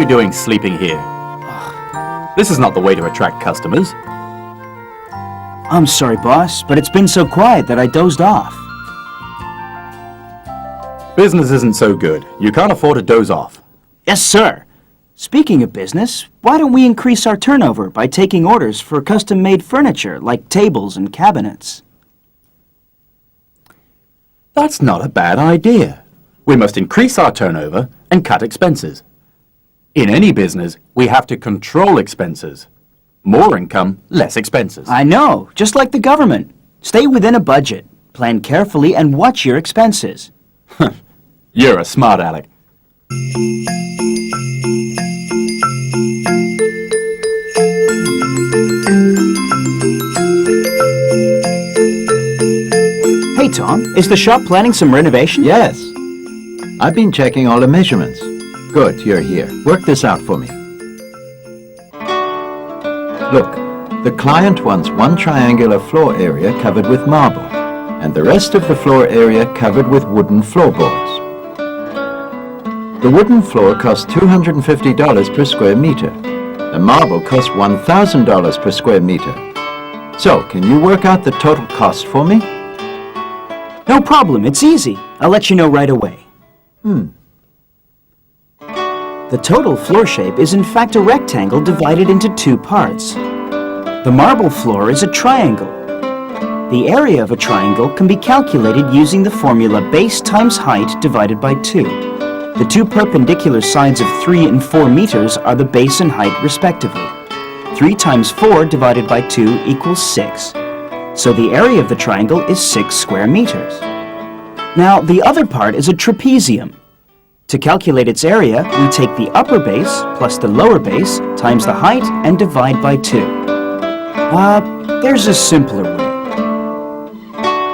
doing sleeping here? This is not the way to attract customers. I'm sorry, boss, but it's been so quiet that I dozed off. Business isn't so good. You can't afford to doze off. Yes, sir. Speaking of business, why don't we increase our turnover by taking orders for custom-made furniture like tables and cabinets? That's not a bad idea. We must increase our turnover and cut expenses. In any business, we have to control expenses. More income, less expenses. I know, just like the government. Stay within a budget, plan carefully, and watch your expenses. You're a smart aleck. Hey, Tom, is the shop planning some renovation? Yes. I've been checking all the measurements. Good, you're here. Work this out for me. Look, the client wants one triangular floor area covered with marble, and the rest of the floor area covered with wooden floorboards. The wooden floor costs $250 per square meter. The marble costs $1,000 per square meter. So, can you work out the total cost for me? No problem, it's easy. I'll let you know right away. The total floor shape is in fact a rectangle divided into two parts. The marble floor is a triangle. The area of a triangle can be calculated using the formula base times height divided by 2. The two perpendicular sides of 3 and 4 meters are the base and height respectively. 3 times 4 divided by 2 equals 6. So the area of the triangle is 6 square meters. Now, the other part is a trapezium. To calculate its area, we take the upper base plus the lower base times the height and divide by 2. There's a simpler way.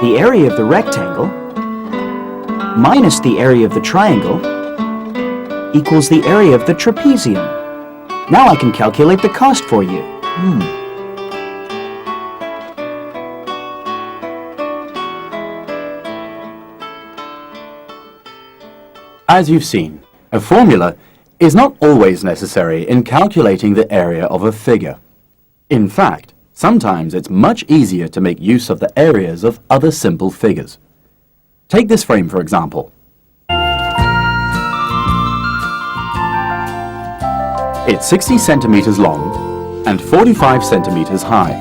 The area of the rectangle minus the area of the triangle equals the area of the trapezium. Now I can calculate the cost for you. As you've seen, a formula is not always necessary in calculating the area of a figure. In fact, sometimes it's much easier to make use of the areas of other simple figures. Take this frame, for example. It's 60 centimeters long and 45 centimeters high.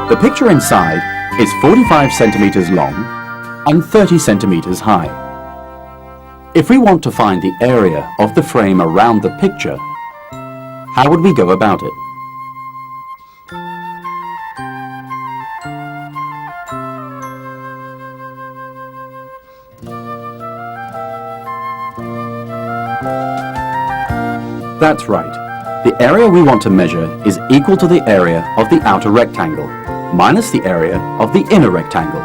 The picture inside is 45 centimeters long and 30 centimeters high. If we want to find the area of the frame around the picture, how would we go about it? That's right. The area we want to measure is equal to the area of the outer rectangle, minus the area of the inner rectangle.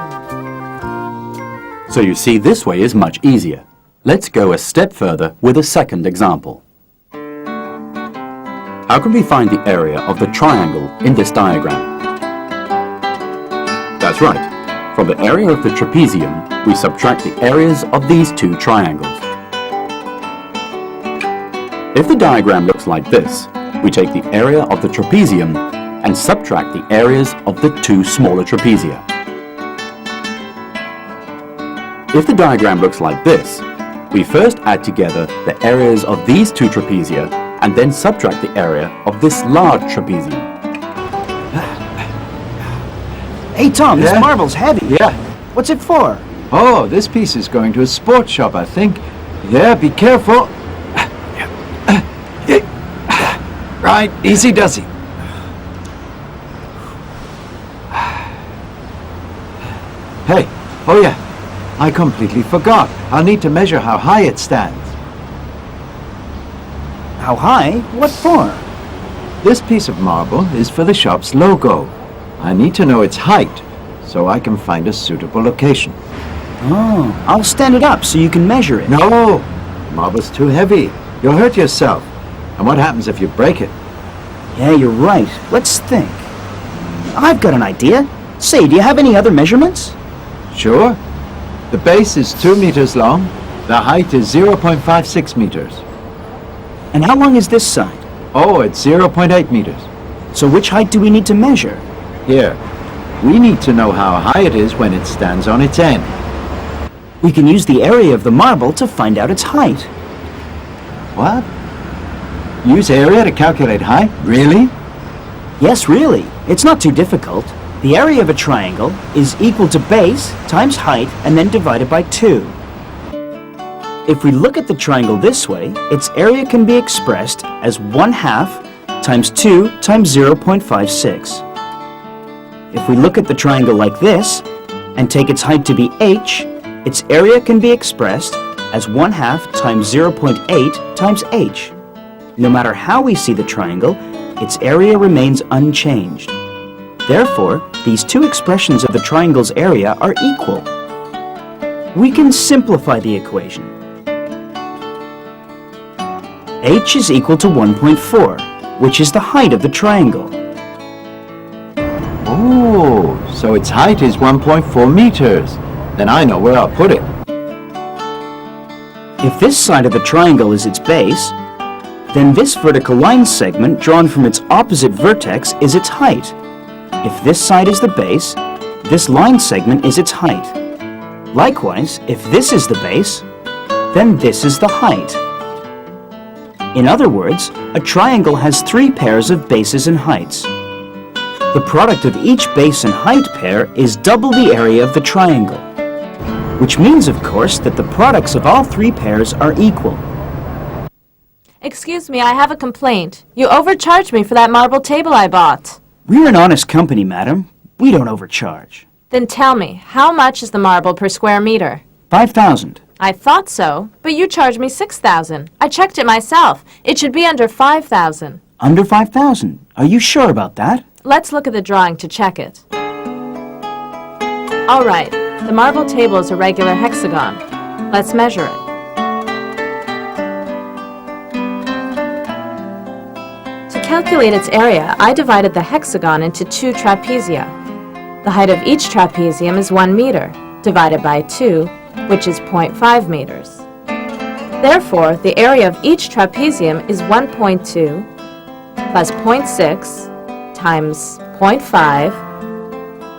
So you see, this way is much easier. Let's go a step further with a second example. How can we find the area of the triangle in this diagram? That's right. From the area of the trapezium, we subtract the areas of these two triangles. If the diagram looks like this, we take the area of the trapezium and subtract the areas of the two smaller trapezia. If the diagram looks like this, we first add together the areas of these two trapezia and then subtract the area of this large trapezium. Hey, Tom, this marble's heavy. Yeah. What's it for? Oh, this piece is going to a sports shop, I think. Yeah, be careful. Right, easy does it. Hey, oh yeah, I completely forgot. I'll need to measure how high it stands. How high? What for? This piece of marble is for the shop's logo. I need to know its height so I can find a suitable location. Oh, I'll stand it up so you can measure it. No, marble's too heavy. You'll hurt yourself. And what happens if you break it? Yeah, you're right. Let's think. I've got an idea. Say, do you have any other measurements? Sure. The base is 2 meters long. The height is 0.56 meters. And how long is this side? Oh, it's 0.8 meters. So which height do we need to measure? Here, we need to know how high it is when it stands on its end. We can use the area of the marble to find out its height. What? Use area to calculate height? Really? Yes, really. It's not too difficult. The area of a triangle is equal to base times height and then divided by 2. If we look at the triangle this way, its area can be expressed as 1/2 times 2 times 0.56. If we look at the triangle like this and take its height to be h, its area can be expressed as 1/2 times 0.8 times h. No matter how we see the triangle, its area remains unchanged. Therefore, these two expressions of the triangle's area are equal. We can simplify the equation. H is equal to 1.4, which is the height of the triangle. Oh, so its height is 1.4 meters. Then I know where I'll put it. If this side of the triangle is its base, then this vertical line segment drawn from its opposite vertex is its height. If this side is the base, this line segment is its height. Likewise, if this is the base, then this is the height. In other words, a triangle has 3 pairs of bases and heights. The product of each base and height pair is double the area of the triangle, which means, of course, that the products of all 3 pairs are equal. Excuse me, I have a complaint. You overcharged me for that marble table I bought. We're an honest company, madam. We don't overcharge. Then tell me, how much is the marble per square meter? 5,000. I thought so, but you charged me 6,000. I checked it myself. It should be under 5,000. Under 5,000? Are you sure about that? Let's look at the drawing to check it. All right, the marble table is a regular hexagon. Let's measure it. To calculate its area, I divided the hexagon into 2 trapezia. The height of each trapezium is 1 meter, divided by 2, which is 0.5 meters. Therefore, the area of each trapezium is 1.2 plus 0.6 times 0.5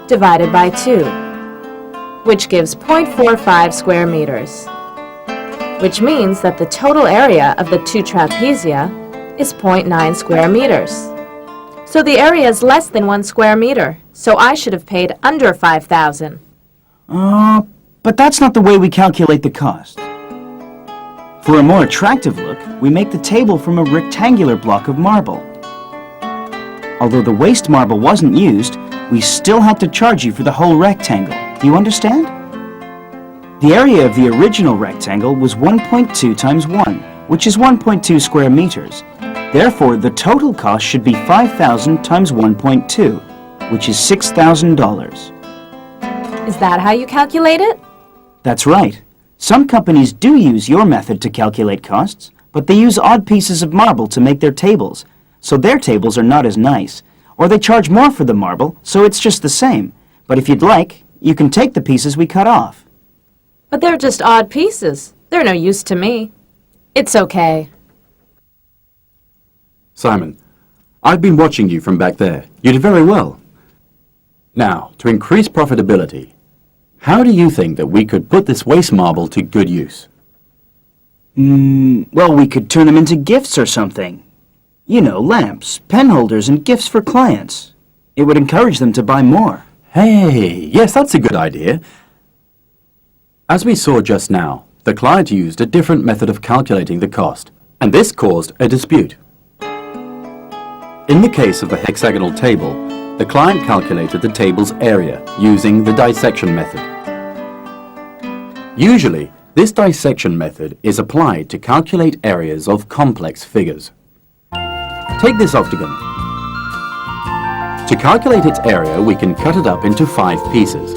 divided by 2, which gives 0.45 square meters, which means that the total area of the 2 trapezia is 0.9 square meters. So the area is less than 1 square meter, so I should have paid under 5,000. But that's not the way we calculate the cost. For a more attractive look, we make the table from a rectangular block of marble. Although the waste marble wasn't used, we still had to charge you for the whole rectangle. Do you understand? The area of the original rectangle was 1.2 times 1, which is 1.2 square meters. Therefore, the total cost should be 5,000 times 1.2, which is $6,000. Is that how you calculate it? That's right. Some companies do use your method to calculate costs, but they use odd pieces of marble to make their tables, so their tables are not as nice. Or they charge more for the marble, so it's just the same. But if you'd like, you can take the pieces we cut off. But they're just odd pieces. They're no use to me. It's okay. Simon, I've been watching you from back there. You did very well. Now, to increase profitability, how do you think that we could put this waste marble to good use? Well, we could turn them into gifts or something. You know, lamps, pen holders, and gifts for clients. It would encourage them to buy more. Hey, yes, that's a good idea. As we saw just now, the client used a different method of calculating the cost, and this caused a dispute. In the case of the hexagonal table, the client calculated the table's area using the dissection method. Usually, this dissection method is applied to calculate areas of complex figures. Take this octagon. To calculate its area, we can cut it up into 5 pieces.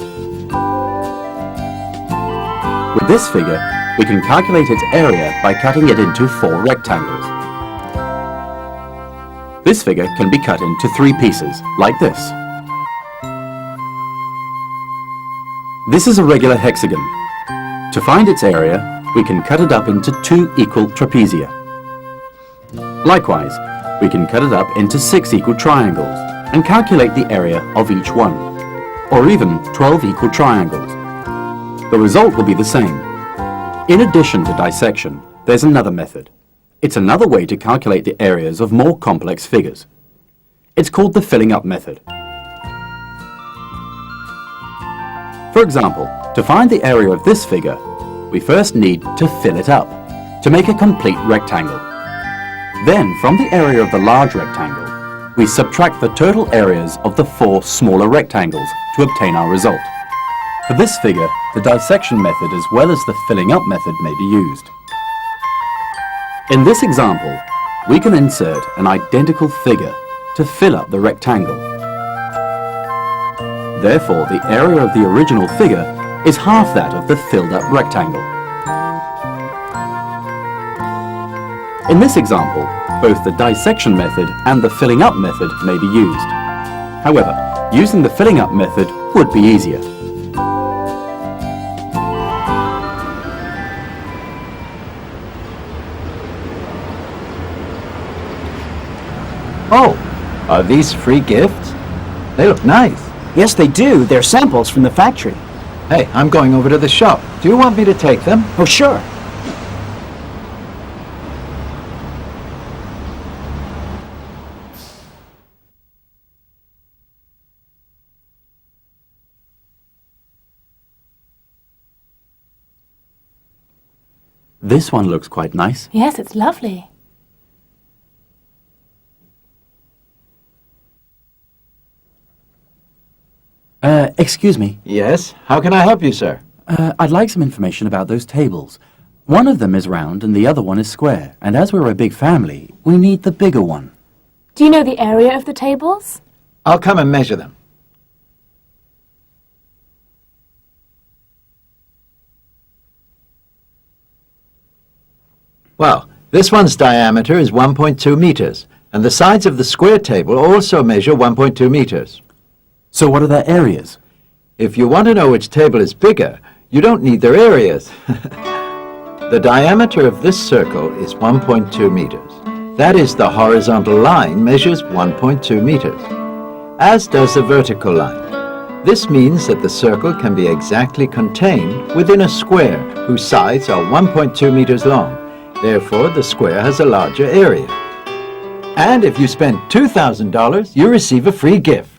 With this figure, we can calculate its area by cutting it into 4 rectangles. This figure can be cut into 3 pieces, like this. This is a regular hexagon. To find its area, we can cut it up into 2 equal trapezia. Likewise, we can cut it up into 6 equal triangles and calculate the area of each one, or even 12 equal triangles. The result will be the same. In addition to dissection, there's another method. It's another way to calculate the areas of more complex figures. It's called the filling up method. For example, to find the area of this figure, we first need to fill it up, to make a complete rectangle. Then, from the area of the large rectangle, we subtract the total areas of the 4 smaller rectangles to obtain our result. For this figure, the dissection method as well as the filling up method may be used. In this example, we can insert an identical figure to fill up the rectangle. Therefore, the area of the original figure is half that of the filled up rectangle. In this example, both the dissection method and the filling up method may be used. However, using the filling up method would be easier. Oh, are these free gifts? They look nice. Yes, they do. They're samples from the factory. Hey, I'm going over to the shop. Do you want me to take them? Oh, sure. This one looks quite nice. Yes, it's lovely. Excuse me. Yes? How can I help you, sir? I'd like some information about those tables. One of them is round and the other one is square, and as we're a big family, we need the bigger one. Do you know the area of the tables? I'll come and measure them. Well, this one's diameter is 1.2 meters, and the sides of the square table also measure 1.2 meters. So what are their areas? If you want to know which table is bigger, you don't need their areas. The diameter of this circle is 1.2 meters. That is, the horizontal line measures 1.2 meters, as does the vertical line. This means that the circle can be exactly contained within a square whose sides are 1.2 meters long. Therefore, the square has a larger area. And if you spend $2,000, you receive a free gift.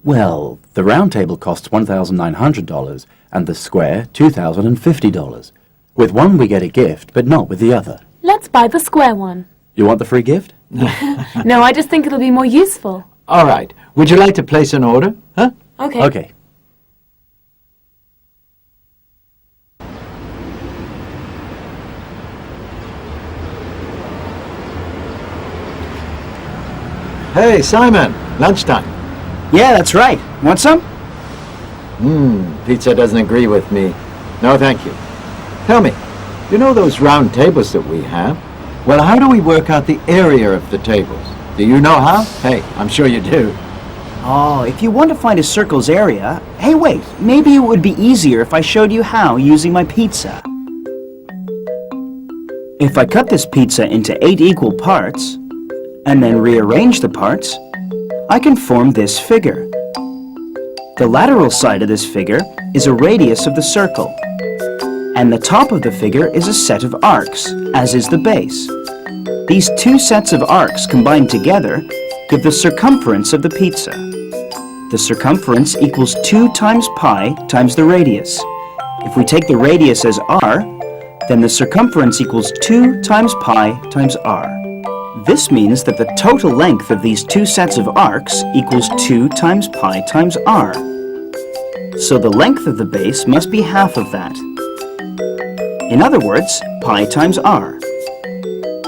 Well, the round table costs $1,900 and the square $2,050. With one we get a gift, but not with the other. Let's buy the square one. You want the free gift? No, I just think it'll be more useful. All right. Would you like to place an order? Huh? Okay. Okay. Hey, Simon, lunchtime. Yeah, that's right. Want some? Pizza doesn't agree with me. No, thank you. Tell me, you know those round tables that we have? Well, how do we work out the area of the tables? Do you know how? Hey, I'm sure you do. Oh, if you want to find a circle's area... Hey, wait. Maybe it would be easier if I showed you how using my pizza. If I cut this pizza into 8 equal parts, and then rearrange the parts, I can form this figure. The lateral side of this figure is a radius of the circle, and the top of the figure is a set of arcs, as is the base. These 2 sets of arcs combined together give the circumference of the pizza. The circumference equals 2 times pi times the radius. If we take the radius as r, then the circumference equals 2 times pi times r. This means that the total length of these 2 sets of arcs equals 2 times pi times r. So the length of the base must be half of that. In other words, pi times r.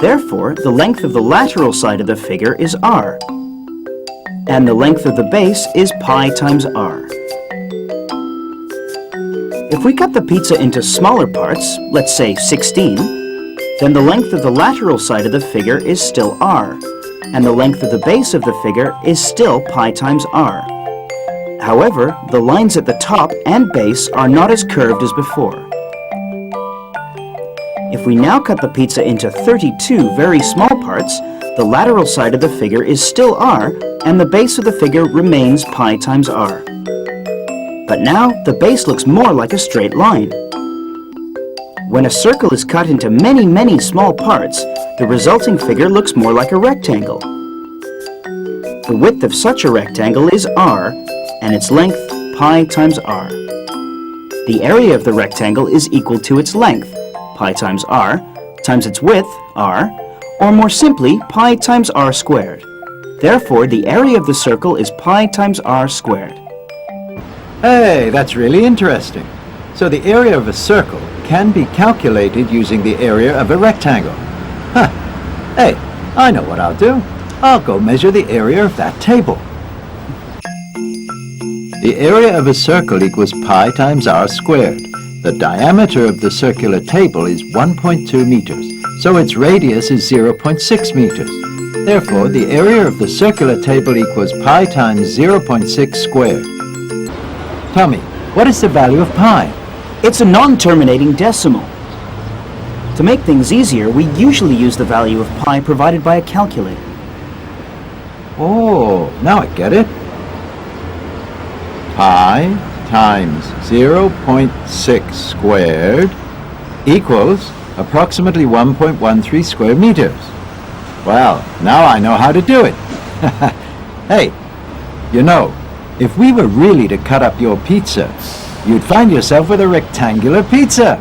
Therefore, the length of the lateral side of the figure is r, and the length of the base is pi times r. If we cut the pizza into smaller parts, let's say 16, then the length of the lateral side of the figure is still r, and the length of the base of the figure is still pi times r. However, the lines at the top and base are not as curved as before. If we now cut the pizza into 32 very small parts, The lateral side of the figure is still r, and the base of the figure remains pi times r. But now, the base looks more like a straight line. When a circle is cut into many, many small parts, the resulting figure looks more like a rectangle. The width of such a rectangle is r, and its length pi times r. The area of the rectangle is equal to its length, pi times r, times its width, r, or more simply, pi times r squared. Therefore, the area of the circle is pi times r squared. Hey, that's really interesting. So the area of a circle can be calculated using the area of a rectangle. Huh. Hey, I know what I'll do. I'll go measure the area of that table. The area of a circle equals pi times r squared. The diameter of the circular table is 1.2 meters, so its radius is 0.6 meters. Therefore, the area of the circular table equals pi times 0.6 squared. Tell me, what is the value of pi? It's a non-terminating decimal. To make things easier, we usually use the value of pi provided by a calculator. Oh, now I get it. Pi times 0.6 squared equals approximately 1.13 square meters. Well, now I know how to do it. Hey, you know, if we were really to cut up your pizza, you'd find yourself with a rectangular pizza.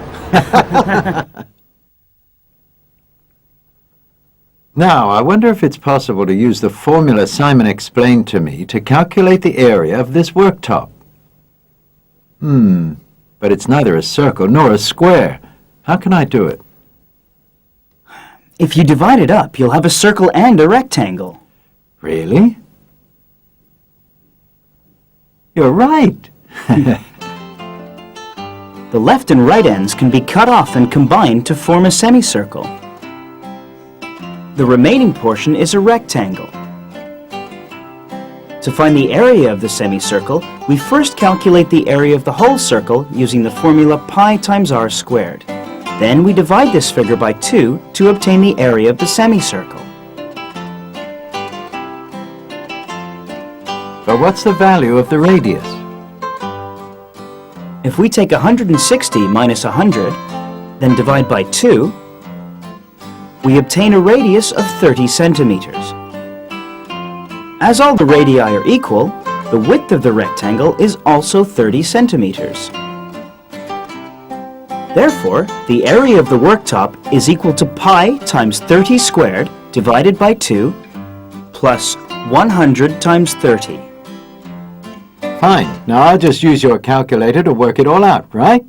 Now, I wonder if it's possible to use the formula Simon explained to me to calculate the area of this worktop. But it's neither a circle nor a square. How can I do it? If you divide it up, you'll have a circle and a rectangle. Really? You're right. The left and right ends can be cut off and combined to form a semicircle. The remaining portion is a rectangle. To find the area of the semicircle, we first calculate the area of the whole circle using the formula pi times r squared. Then we divide this figure by 2 to obtain the area of the semicircle. But what's the value of the radius? If we take 160 minus 100, then divide by 2, we obtain a radius of 30 centimeters. As all the radii are equal, the width of the rectangle is also 30 centimeters. Therefore, the area of the worktop is equal to pi times 30 squared divided by 2 plus 100 times 30. Fine. Now I'll just use your calculator to work it all out, right?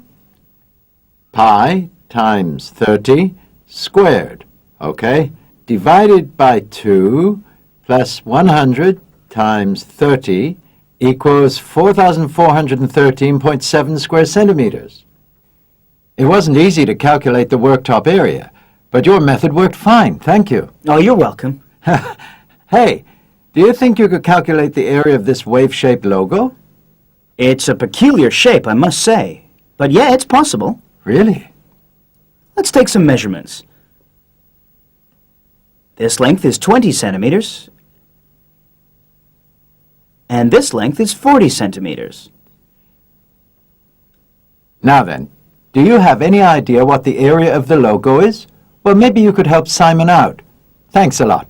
Pi times 30 squared, okay? Divided by 2 plus 100 times 30 equals 4,413.7 square centimeters. It wasn't easy to calculate the worktop area, but your method worked fine, thank you. Oh, you're welcome. Hey, do you think you could calculate the area of this wave-shaped logo? It's a peculiar shape, I must say. But yeah, it's possible. Really? Let's take some measurements. This length is 20 centimeters. And this length is 40 centimeters. Now then, do you have any idea what the area of the logo is? Well, maybe you could help Simon out. Thanks a lot.